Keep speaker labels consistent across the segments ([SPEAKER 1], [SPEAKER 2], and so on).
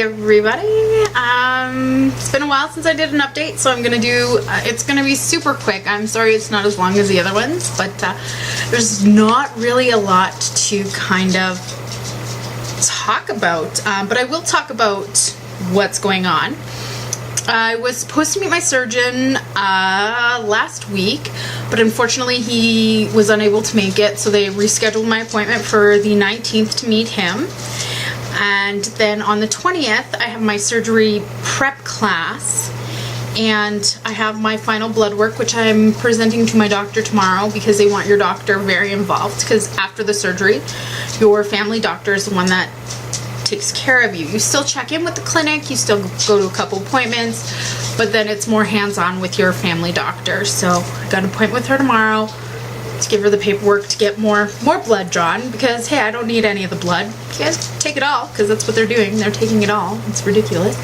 [SPEAKER 1] everybody. It's been a while since I did an update, so I'm gonna do, it's gonna be super quick. I'm sorry it's not as long as the other ones, but there's not really a lot to kind of talk about, but I will talk about what's going on. I was supposed to meet my surgeon last week, but unfortunately he was unable to make it, so they rescheduled my appointment for the 19th to meet him. And then on the 20th, I have my surgery prep class, and I have my final blood work, which I'm presenting to my doctor tomorrow, because they want your doctor very involved, because after the surgery, your family doctor is the one that takes care of you. You still check in with the clinic, you still go to a couple appointments, but then it's more hands-on with your family doctor. So I got an appointment with her tomorrow to give her the paperwork to get more blood drawn, because hey, I don't need any of the blood. You guys take it all, because that's what they're doing. They're taking it all. It's ridiculous.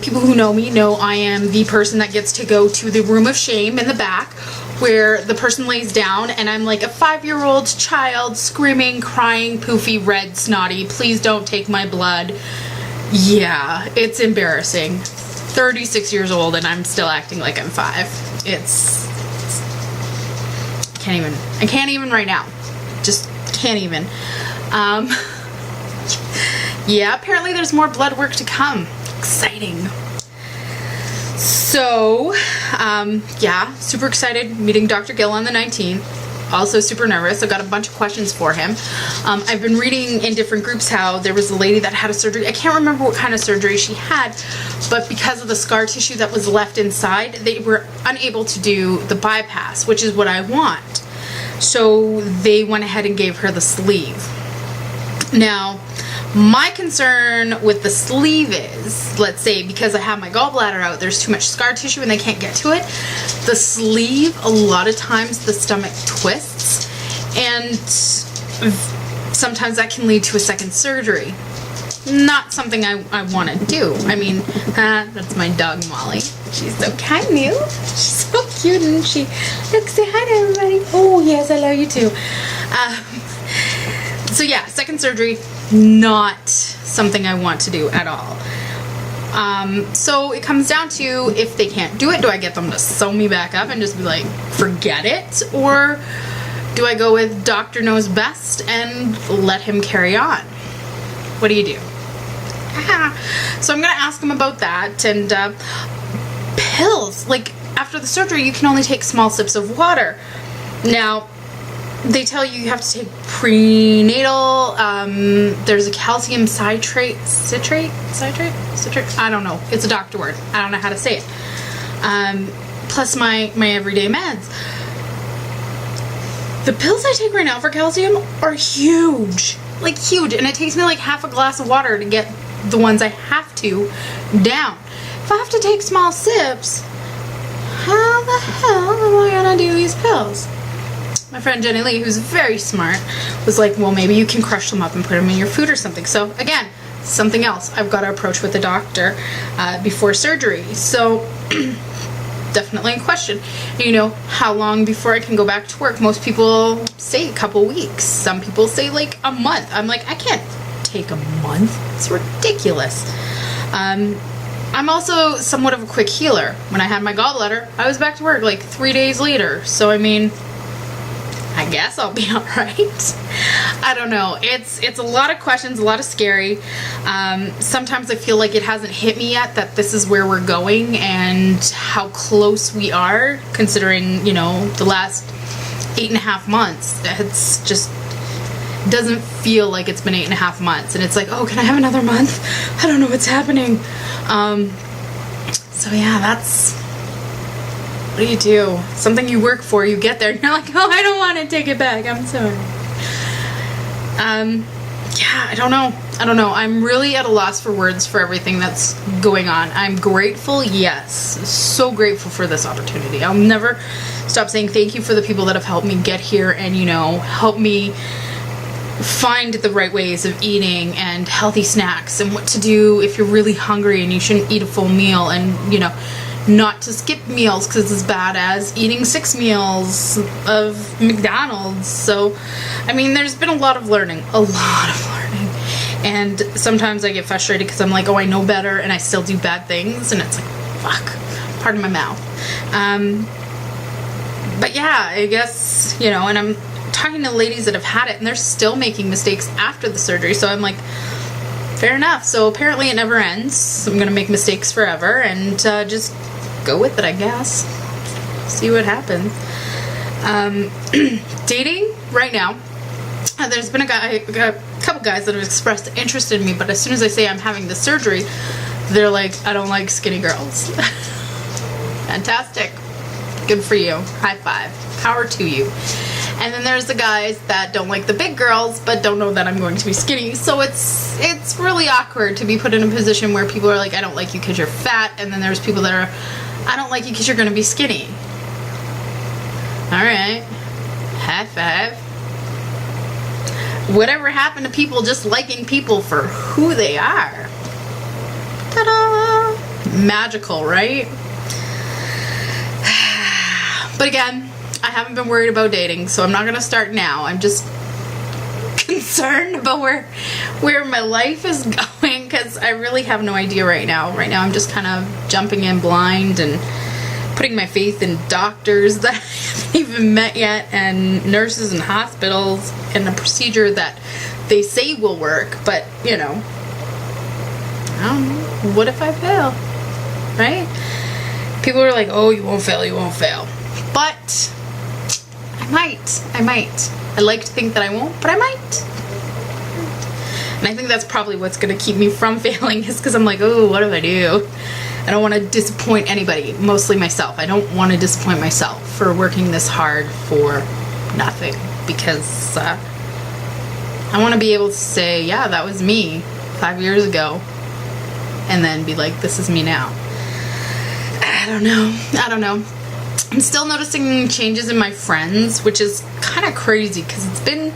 [SPEAKER 1] People who know me know I am the person that gets to go to the room of shame in the back, where the person lays down and I'm like a 5-year-old child screaming, crying, poofy, red, snotty, please don't take my blood. Yeah, it's embarrassing. 36 years old and I'm still acting like I'm 5. I can't even right now. Just can't even. Yeah, apparently there's more blood work to come. Exciting. So, yeah, super excited meeting Dr. Gill on the 19th. Also super nervous. I've got a bunch of questions for him. I've been reading in different groups how there was a lady that had a surgery. I can't remember what kind of surgery she had, but because of the scar tissue that was left inside, they were unable to do the bypass, which is what I want. So they went ahead and gave her the sleeve. Now, my concern with the sleeve is, let's say because I have my gallbladder out, there's too much scar tissue and they can't get to it. The sleeve, a lot of times the stomach twists, and sometimes that can lead to a second surgery. Not something I want to do. I mean, that's my dog Molly. She's so kind, new. She's so cute, and she, look, say hi to everybody. Oh yes, I love you too. So yeah, second surgery, not something I want to do at all. So it comes down to, if they can't do it, do I get them to sew me back up and just be like, forget it? Or do I go with doctor knows best and let him carry on? What do you do? So I'm gonna ask him about that. And pills, like after the surgery you can only take small sips of water. Now they tell you have to take prenatal, there's a calcium citrate, I don't know, it's a doctor word, I don't know how to say it, plus my everyday meds. The pills I take right now for calcium are huge, like huge, and it takes me like half a glass of water to get the ones I have to down. If I have to take small sips, how the hell am I gonna do these pills? My friend Jenny Lee, who's very smart, was like, well, maybe you can crush them up and put them in your food or something. So again, something else I've got to approach with the doctor before surgery. So definitely a question. You know, how long before I can go back to work? Most people say a couple weeks. Some people say like a month. I'm like, I can't take a month. It's ridiculous. I'm also somewhat of a quick healer. When I had my gallbladder, I was back to work like 3 days later. So I mean, I guess I'll be alright. I don't know. It's a lot of questions, a lot of scary. Sometimes I feel like it hasn't hit me yet that this is where we're going and how close we are, considering, you know, the last 8.5 months. It's just doesn't feel like it's been 8.5 months, and it's like, oh, can I have another month? I don't know what's happening. So yeah, that's, what do you do? Something you work for, you get there, and you're like, oh, I don't want to take it back, I'm sorry. Yeah, I don't know. I'm really at a loss for words for everything that's going on. I'm grateful, yes, so grateful for this opportunity. I'll never stop saying thank you for the people that have helped me get here and, you know, help me find the right ways of eating and healthy snacks and what to do if you're really hungry and you shouldn't eat a full meal, and, you know, not to skip meals because it's as bad as eating 6 meals of McDonald's. So, I mean, there's been a lot of learning, And sometimes I get frustrated because I'm like, oh, I know better, and I still do bad things, and it's like, fuck, pardon my mouth. But yeah, I guess, you know, and I'm talking to ladies that have had it, and they're still making mistakes after the surgery, so I'm like, fair enough. So apparently it never ends. I'm gonna make mistakes forever, and just go with it, I guess. See what happens. Dating right now, there's been a couple guys that have expressed interest in me, but as soon as I say I'm having the surgery, they're like, I don't like skinny girls. Fantastic. Good for you. High five. Power to you. And then there's the guys that don't like the big girls, but don't know that I'm going to be skinny. So it's really awkward to be put in a position where people are like, I don't like you because you're fat, and then there's people that are, I don't like you because you're going to be skinny. Alright. High five. Whatever happened to people just liking people for who they are? Ta-da! Magical, right? But again, I haven't been worried about dating, so I'm not gonna start now. I'm just concerned about where my life is going, because I really have no idea right now. Right now I'm just kind of jumping in blind and putting my faith in doctors that I haven't even met yet, and nurses and hospitals, and a procedure that they say will work, but you know, I don't know, what if I fail, right? People are like, oh, you won't fail, you won't fail. But I might. I like to think that I won't, but I might. And I think that's probably what's going to keep me from failing, is because I'm like, oh, what if I do? I don't want to disappoint anybody, mostly myself. I don't want to disappoint myself for working this hard for nothing, because I want to be able to say, yeah, that was me 5 years ago, and then be like, this is me now. I don't know. I'm still noticing changes in my friends, which is kind of crazy, because it's been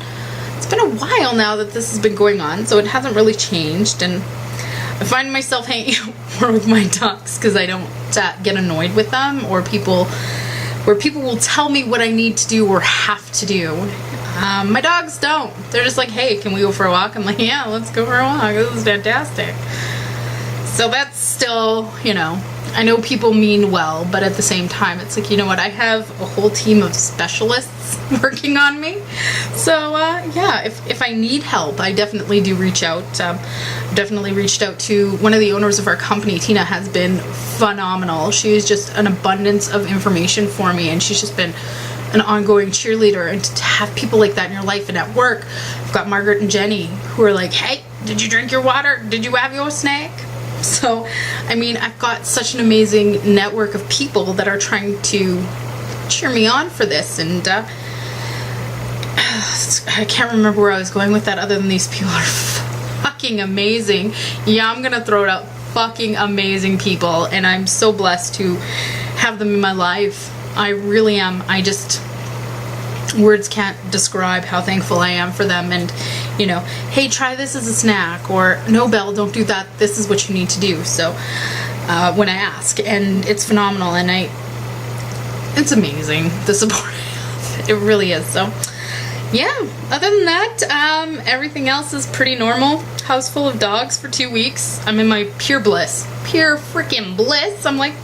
[SPEAKER 1] a while now that this has been going on, so it hasn't really changed. And I find myself hanging out more with my dogs because I don't get annoyed with them, or people will tell me what I need to do or have to do. My dogs don't. They're just like, hey, can we go for a walk? I'm like, yeah, let's go for a walk. This is fantastic. So that's still, you know, I know people mean well, but at the same time, it's like, you know what, I have a whole team of specialists working on me. So, yeah, if I need help, I definitely do reach out. Definitely reached out to one of the owners of our company. Tina has been phenomenal. She is just an abundance of information for me, and she's just been an ongoing cheerleader. And to have people like that in your life and at work, I've got Margaret and Jenny who are like, hey, did you drink your water? Did you have your snack? So, I mean, I've got such an amazing network of people that are trying to cheer me on for this, and I can't remember where I was going with that, other than these people are fucking amazing. Yeah, I'm gonna throw it out. Fucking amazing people, and I'm so blessed to have them in my life. I really am. Words can't describe how thankful I am for them. And, you know, hey, try this as a snack, or no, Belle, don't do that, this is what you need to do. So when I ask, and it's phenomenal, and it's amazing, the support I have. It really is. So yeah, other than that, everything else is pretty normal. House full of dogs for 2 weeks. I'm in my pure freaking bliss. I'm like,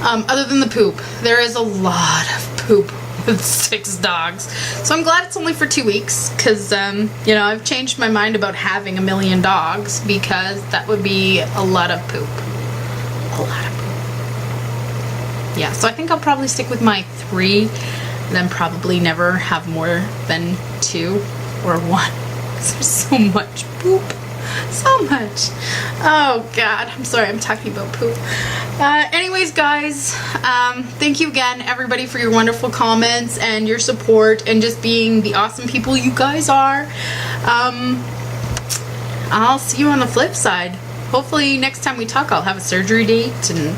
[SPEAKER 1] other than the poop, there is a lot of poop with 6 dogs. So I'm glad it's only for 2 weeks, because, you know, I've changed my mind about having 1 million dogs, because that would be a lot of poop. A lot of poop. Yeah, so I think I'll probably stick with my 3, then probably never have more than 2 or 1. Because there's so much poop. So much. Oh God, I'm sorry, I'm talking about poop. Anyways, guys, thank you again, everybody, for your wonderful comments and your support, and just being the awesome people you guys are. I'll see you on the flip side. Hopefully next time we talk, I'll have a surgery date and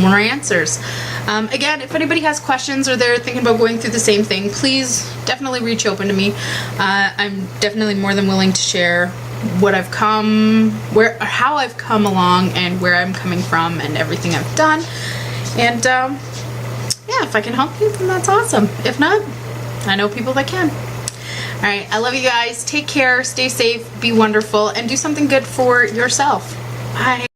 [SPEAKER 1] more answers. Again, if anybody has questions or they're thinking about going through the same thing, please definitely reach open to me. I'm definitely more than willing to share what I've come, how I've come along, and where I'm coming from, and everything I've done. And yeah, if I can help you, then that's awesome. If not, I know people that can. Alright, I love you guys. Take care, stay safe, be wonderful, and do something good for yourself. Bye.